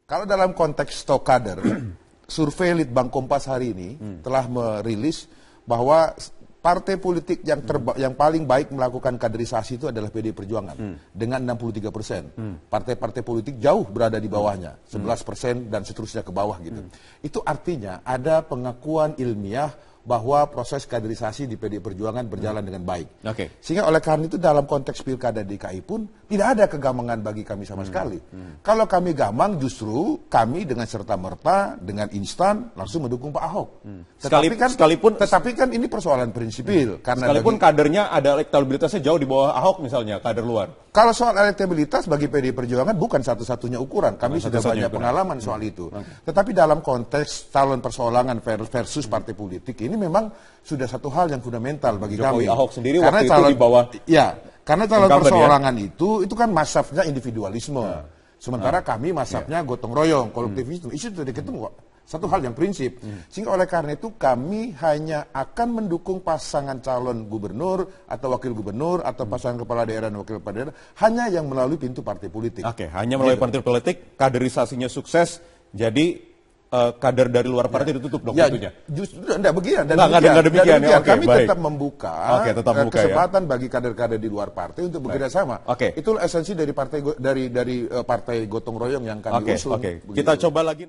Kalau dalam konteks stok kader, survei Litbang Kompas hari ini telah merilis bahwa partai politik yang paling baik melakukan kaderisasi itu adalah PDI Perjuangan dengan 63%. Partai-partai politik jauh berada di bawahnya, 11% dan seterusnya ke bawah gitu. Itu artinya ada pengakuan ilmiah bahwa proses kaderisasi di PDI Perjuangan berjalan dengan baik. Sehingga oleh karena itu dalam konteks pilkada DKI pun tidak ada kegamangan bagi kami sama sekali. Kalau kami gamang justru kami dengan serta-merta, dengan instan langsung mendukung Pak Ahok. Tetapi kan ini persoalan prinsipil. Karena sekalipun kadernya ada elektabilitasnya jauh di bawah Ahok misalnya, kader luar. Kalau soal elektabilitas bagi PDI Perjuangan bukan satu-satunya ukuran. Kami sudah banyak pengalaman soal itu. Tetapi dalam konteks calon persoalangan versus partai politik ini memang sudah satu hal yang fundamental bagi Jokowi kami. Ahok sendiri karena waktu itu di bawah. Ya, karena calon perseorangan itu kan masafnya individualisme. Sementara kami masafnya gotong royong, kolektivisme. Itu sudah ketemu kok. Satu hal yang prinsip. Sehingga oleh karena itu kami hanya akan mendukung pasangan calon gubernur atau wakil gubernur atau pasangan kepala daerah dan wakil kepala daerah hanya yang melalui pintu partai politik. Hanya melalui partai politik, kaderisasinya sukses, jadi kader dari luar partai ditutup dong pintunya. Justru tidak begini. Demikian. Kami tetap membuka kesempatan bagi kader-kader di luar partai untuk bekerja sama. Itulah esensi dari partai gotong royong yang kami usung. Kita coba lagi.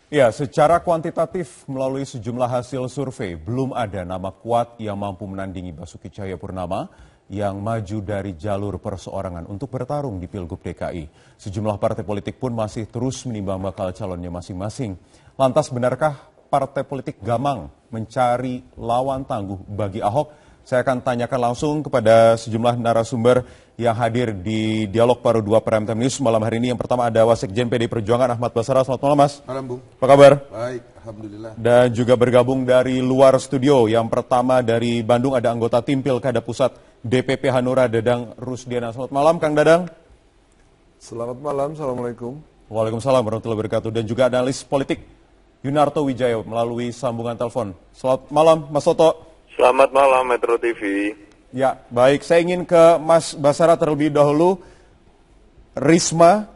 Ya, secara kuantitatif melalui sejumlah hasil survei, belum ada nama kuat yang mampu menandingi Basuki Cahayapurnama yang maju dari jalur perseorangan untuk bertarung di Pilgub DKI. Sejumlah partai politik pun masih terus menimbang bakal calonnya masing-masing. Lantas benarkah partai politik gamang mencari lawan tangguh bagi Ahok? Saya akan tanyakan langsung kepada sejumlah narasumber yang hadir di Dialog Paru 2 Prime Time News malam hari ini. Yang pertama ada Wasekjen PDI Perjuangan Ahmad Basara. Selamat malam, Mas. Malam, Bung. Apa kabar? Baik, alhamdulillah. Dan juga bergabung dari luar studio. Yang pertama dari Bandung ada anggota tim Pilkada Pusat DPP Hanura, Dadang Rusdiana. Selamat malam, Kang Dadang. Selamat malam, Assalamualaikum. Waalaikumsalam warahmatullahi wabarakatuh. Dan juga analis politik Yunarto Wijaya melalui sambungan telepon. Selamat malam, Mas Soto. Selamat malam, Metro TV. Ya, baik. Saya ingin ke Mas Basara terlebih dahulu. Risma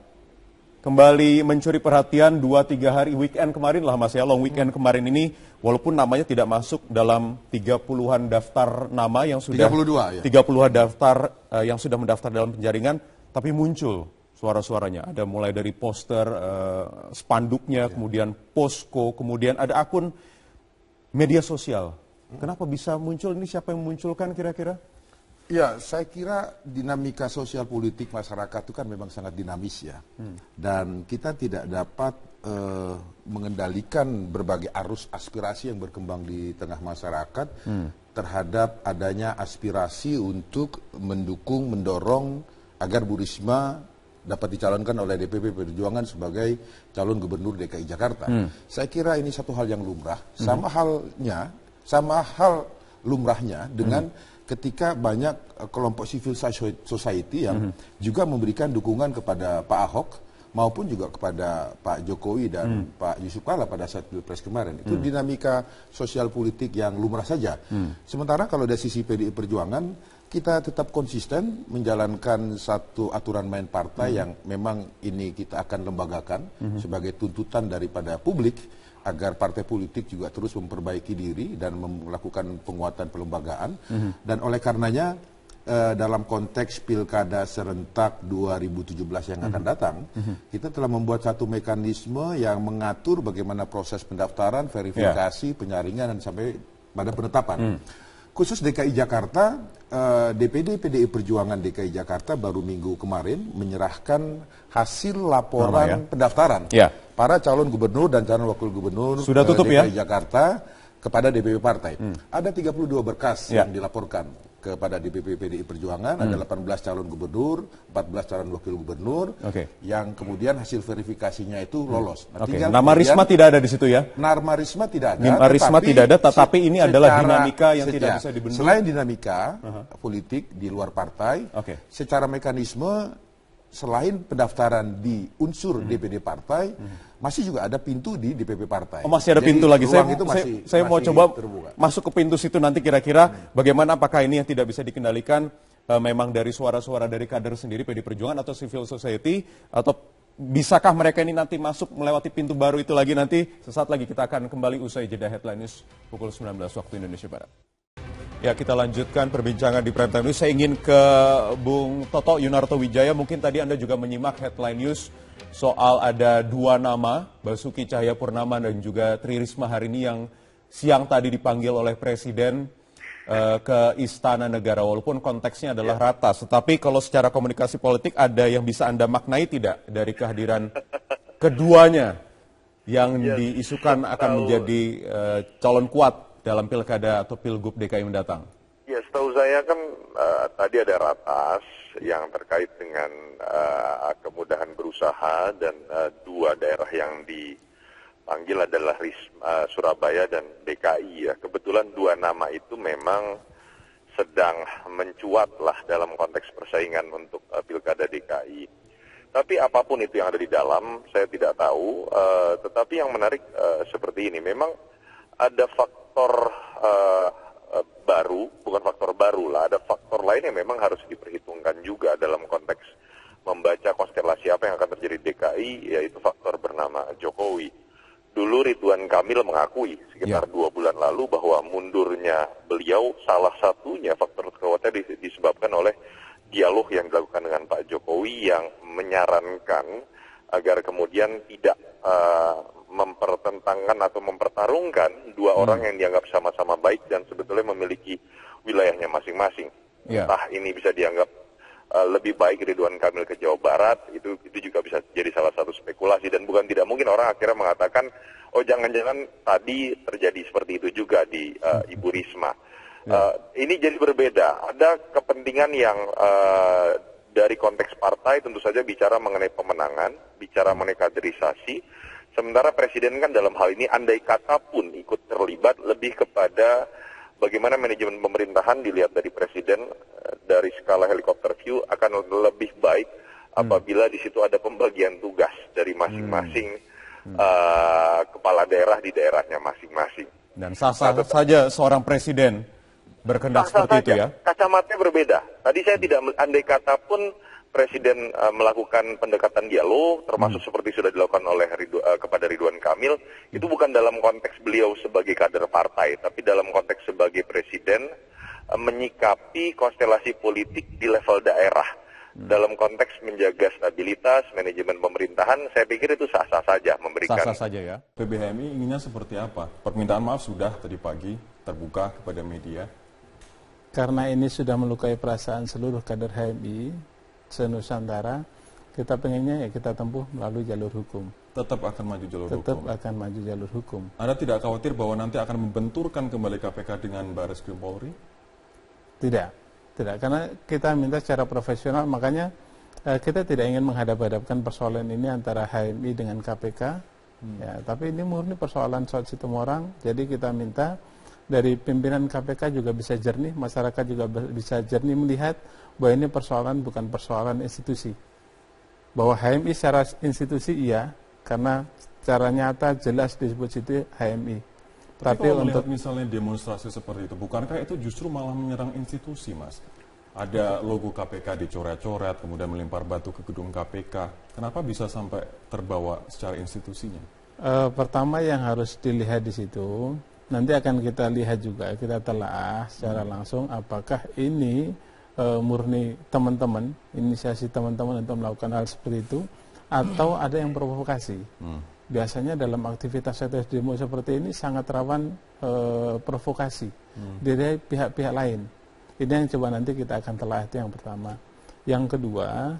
kembali mencuri perhatian 2-3 hari weekend kemarin lah, Mas ya. Long weekend kemarin ini, walaupun namanya tidak masuk dalam 30-an daftar nama yang sudah 32 ya. 30-an daftar yang sudah mendaftar dalam penjaringan, tapi muncul suara-suaranya. Ada mulai dari poster, spanduknya, kemudian posko, kemudian ada akun media sosial. Kenapa bisa muncul ini? Siapa yang memunculkan kira-kira? Ya, saya kira dinamika sosial politik masyarakat itu kan memang sangat dinamis ya. Dan kita tidak dapat mengendalikan berbagai arus aspirasi yang berkembang di tengah masyarakat terhadap adanya aspirasi untuk mendukung, mendorong agar Bu Risma dapat dicalonkan oleh DPP Perjuangan sebagai calon gubernur DKI Jakarta. Saya kira ini satu hal yang lumrah. Sama hal lumrahnya dengan ketika banyak kelompok civil society yang juga memberikan dukungan kepada Pak Ahok maupun juga kepada Pak Jokowi dan Pak Yusuf Kala pada saat Pilpres kemarin. Itu dinamika sosial politik yang lumrah saja. Sementara kalau dari sisi PDI Perjuangan, kita tetap konsisten menjalankan satu aturan main partai yang memang ini kita akan lembagakan sebagai tuntutan daripada publik, agar partai politik juga terus memperbaiki diri dan melakukan penguatan pelembagaan. Dan oleh karenanya dalam konteks pilkada serentak 2017 yang akan datang, kita telah membuat satu mekanisme yang mengatur bagaimana proses pendaftaran, verifikasi, penyaringan, dan sampai pada penetapan. Khusus DKI Jakarta, DPD PDI Perjuangan DKI Jakarta baru minggu kemarin menyerahkan hasil laporan pendaftaran para calon gubernur dan calon wakil gubernur sudah tutup DKI Jakarta kepada DPP partai. Ada 32 berkas yang dilaporkan kepada DPP PDI Perjuangan, ada 18 calon gubernur, 14 calon wakil gubernur, yang kemudian hasil verifikasinya itu lolos. Nama Risma tidak ada di situ ya? Nama Risma tidak ada. Nama Risma tidak ada, tetapi ini adalah dinamika yang tidak bisa dibendung. Selain dinamika politik di luar partai, secara mekanisme selain pendaftaran di unsur DPD partai, masih juga ada pintu di DPP partai. Oh, masih ada pintu lagi. Saya mau coba terbuka. Masuk ke pintu situ nanti kira-kira bagaimana, apakah ini yang tidak bisa dikendalikan memang dari suara-suara dari kader sendiri PDI Perjuangan atau civil society atau bisakah mereka ini nanti masuk melewati pintu baru itu lagi nanti? Sesaat lagi kita akan kembali usai jeda Headline News pukul 19 waktu Indonesia Barat. Ya, kita lanjutkan perbincangan di Prime Time News. Saya ingin ke Bung Toto Yunarto Wijaya. Mungkin tadi Anda juga menyimak Headline News soal ada 2 nama, Basuki Cahayapurnama dan juga Tri Risma hari ini yang siang tadi dipanggil oleh Presiden ke Istana Negara, walaupun konteksnya adalah ratas. Tetapi kalau secara komunikasi politik ada yang bisa Anda maknai tidak dari kehadiran keduanya yang diisukan akan menjadi calon kuat dalam pilkada atau pilgub DKI mendatang? Ya, setahu saya kan tadi ada ratas yang terkait dengan kemudahan berusaha dan 2 daerah yang dipanggil adalah Surabaya dan DKI ya. Kebetulan 2 nama itu memang sedang mencuat lah dalam konteks persaingan untuk pilkada DKI. Tapi apapun itu yang ada di dalam, saya tidak tahu. Tetapi yang menarik seperti ini, memang ada faktor baru, bukan faktor baru lah, ada faktor lain yang memang harus diperhitungkan juga dalam konteks membaca konstelasi apa yang akan terjadi di DKI, yaitu faktor bernama Jokowi. Dulu Ridwan Kamil mengakui sekitar 2 bulan lalu bahwa mundurnya beliau salah satunya faktor kuatnya disebabkan oleh dialog yang dilakukan dengan Pak Jokowi yang menyarankan agar kemudian tidak mempertentangkan atau mempertarungkan 2 orang yang dianggap sama-sama baik dan sebetulnya memiliki wilayahnya masing-masing. Entah ini bisa dianggap lebih baik Ridwan Kamil ke Jawa Barat, itu juga bisa jadi salah satu spekulasi, dan bukan tidak mungkin orang akhirnya mengatakan, oh jangan-jangan tadi terjadi seperti itu juga di Ibu Risma. Ini jadi berbeda, ada kepentingan yang dari konteks partai tentu saja bicara mengenai pemenangan, bicara mengenai kaderisasi, sementara Presiden kan dalam hal ini andai kata pun ikut terlibat lebih kepada bagaimana manajemen pemerintahan dilihat dari Presiden dari skala helikopter view akan lebih baik apabila di situ ada pembagian tugas dari masing-masing kepala daerah di daerahnya masing-masing. Dan sah-sah saja seorang presiden berkehendak seperti itu ya? Kacamatanya berbeda. Tadi saya tidak andai kata pun Presiden melakukan pendekatan dialog, termasuk seperti sudah dilakukan oleh kepada Ridwan Kamil, itu bukan dalam konteks beliau sebagai kader partai, tapi dalam konteks sebagai Presiden menyikapi konstelasi politik di level daerah. Dalam konteks menjaga stabilitas, manajemen pemerintahan, saya pikir itu sah-sah saja memberikan. Sah-sah saja ya. PBHMI inginnya seperti apa? Permintaan maaf sudah tadi pagi terbuka kepada media. Karena ini sudah melukai perasaan seluruh kader HMI se-Nusantara, kita pengennya ya kita tempuh melalui jalur hukum. Tetap akan maju jalur hukum? Tetap akan maju jalur hukum. Anda tidak khawatir bahwa nanti akan membenturkan kembali KPK dengan Baris Krim Polri? Tidak. Karena kita minta secara profesional, makanya kita tidak ingin menghadap-hadapkan persoalan ini antara HMI dengan KPK, ya, tapi ini murni persoalan soal Situmorang, jadi kita minta dari pimpinan KPK juga bisa jernih, masyarakat juga bisa jernih melihat bahwa ini persoalan bukan persoalan institusi. Bahwa HMI secara institusi iya, karena secara nyata jelas disebut situ HMI. Tapi kalau melihat misalnya demonstrasi seperti itu, bukankah itu justru malah menyerang institusi, Mas? Ada logo KPK dicoret-coret, kemudian melempar batu ke gedung KPK. Kenapa bisa sampai terbawa secara institusinya? Pertama yang harus dilihat di situ, nanti akan kita lihat juga, kita telaah secara langsung apakah ini murni teman-teman, inisiasi teman-teman untuk melakukan hal seperti itu, atau ada yang provokasi. Biasanya dalam aktivitas demo seperti ini sangat rawan provokasi dari pihak-pihak lain. Ini yang coba nanti kita akan telah, itu yang pertama. Yang kedua,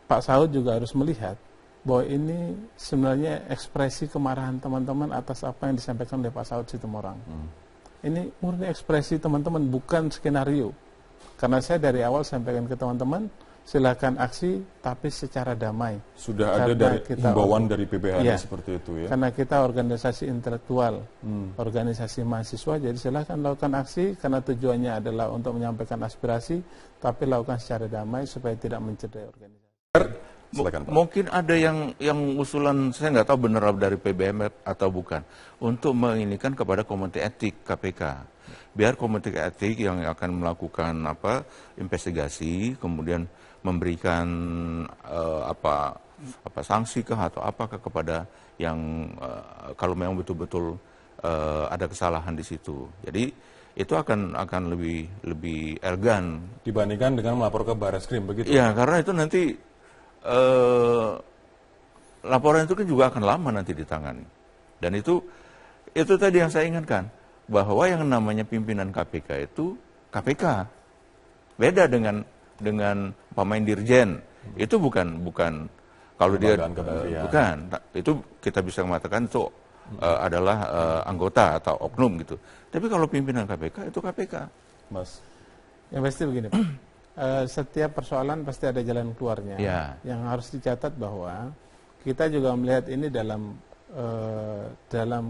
Pak Saud juga harus melihat bahwa ini sebenarnya ekspresi kemarahan teman-teman atas apa yang disampaikan oleh Pak Saud Situmorang. Ini murni ekspresi teman-teman, bukan skenario. Karena saya dari awal sampaikan ke teman-teman, silakan aksi tapi secara damai. Sudah ada dari himbauan dari PBHMI seperti itu ya. Karena kita organisasi intelektual, organisasi mahasiswa, jadi silakan lakukan aksi karena tujuannya adalah untuk menyampaikan aspirasi, tapi lakukan secara damai supaya tidak mencederai organisasi. Silakan, Pak. Mungkin ada yang usulan, saya nggak tahu benar dari PBM atau bukan, untuk menginikan kepada komite etik KPK. Biar komite etik yang akan melakukan investigasi, kemudian memberikan apa sanksi kah atau apakah kepada yang kalau memang betul-betul ada kesalahan di situ. Jadi itu akan lebih elegan dibandingkan dengan melapor ke Barreskrim begitu. Ya, karena itu nanti laporan itu kan juga akan lama nanti ditangani. Dan itu tadi yang saya ingatkan, bahwa yang namanya pimpinan KPK itu KPK. Beda dengan pemain dirjen. Itu bukan kalau dia bukan, itu kita bisa mengatakan itu adalah anggota atau oknum gitu. Tapi kalau pimpinan KPK itu KPK. Mas. Yang pasti begini, Pak. Setiap persoalan pasti ada jalan keluarnya. Ya. Yang harus dicatat bahwa kita juga melihat ini dalam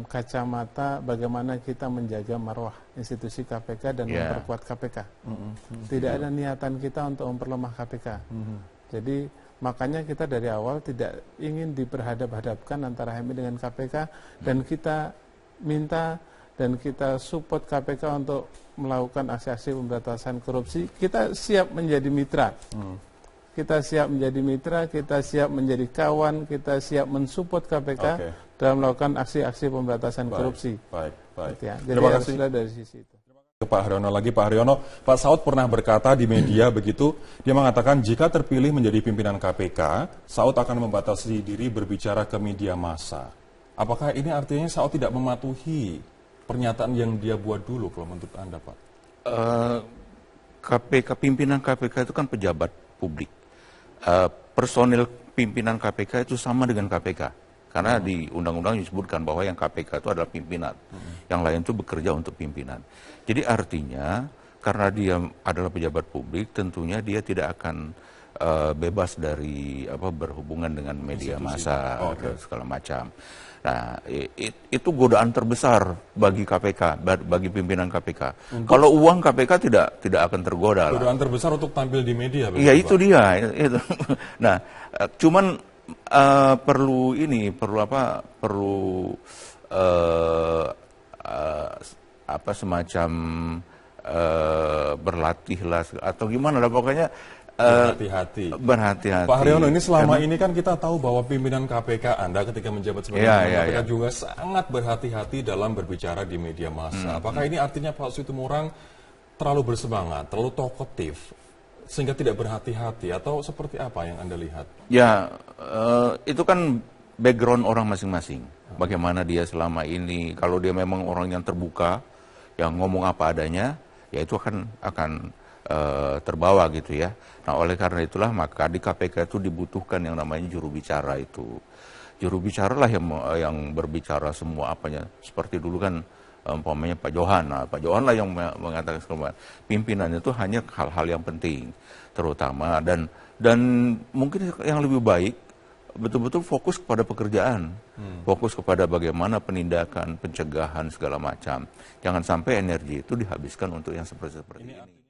kacamata bagaimana kita menjaga marwah institusi KPK dan memperkuat KPK. Tidak ada niatan kita untuk memperlemah KPK. Jadi makanya kita dari awal tidak ingin diperhadap-hadapkan antara HMI dengan KPK, dan kita minta dan kita support KPK untuk melakukan aksi-aksi pemberantasan korupsi. Kita siap menjadi mitra. Kita siap menjadi mitra, kita siap menjadi kawan, kita siap mensupport KPK dalam melakukan aksi-aksi pemberantasan korupsi. Baik. Ya. Jadi haruslah dari sisi itu. Ke Pak Haryono lagi, Pak Haryono, Pak Saud pernah berkata di media begitu, dia mengatakan jika terpilih menjadi pimpinan KPK, Saud akan membatasi diri berbicara ke media massa. Apakah ini artinya Saud tidak mematuhi pernyataan yang dia buat dulu kalau menurut Anda, Pak? Pimpinan KPK itu kan pejabat publik. Personil pimpinan KPK itu sama dengan KPK. Karena di undang-undang disebutkan bahwa yang KPK itu adalah pimpinan. Yang lain itu bekerja untuk pimpinan. Jadi artinya karena dia adalah pejabat publik, tentunya dia tidak akan bebas dari berhubungan dengan media massa dan segala macam. Nah, itu godaan terbesar bagi KPK, bagi pimpinan KPK. Kalau uang KPK tidak akan tergoda. Godaan terbesar untuk tampil di media. Iya, itu dia. Itu. Nah, cuman perlu semacam berlatih lah atau gimana lah, pokoknya berhati-hati. Pak Haryono, ini selama ini kan kita tahu bahwa pimpinan KPK Anda ketika menjabat sebagai pimpinan KPK juga sangat berhati-hati dalam berbicara di media massa. Apakah ini artinya Pak Situmorang terlalu bersemangat, terlalu talkative, sehingga tidak berhati-hati, atau seperti apa yang Anda lihat? Ya, itu kan background orang masing-masing. Bagaimana dia selama ini, kalau dia memang orang yang terbuka, yang ngomong apa adanya, ya itu akan terbawa gitu ya. Nah, oleh karena itulah maka di KPK itu dibutuhkan yang namanya juru bicara itu. Juru bicara lah yang berbicara semua apanya. Seperti dulu kan umpamanya Pak Johan. Nah, Pak Johan lah yang mengatakan pimpinan itu hanya hal-hal yang penting, terutama dan mungkin yang lebih baik betul-betul fokus kepada pekerjaan, fokus kepada bagaimana penindakan, pencegahan segala macam. Jangan sampai energi itu dihabiskan untuk yang seperti ini.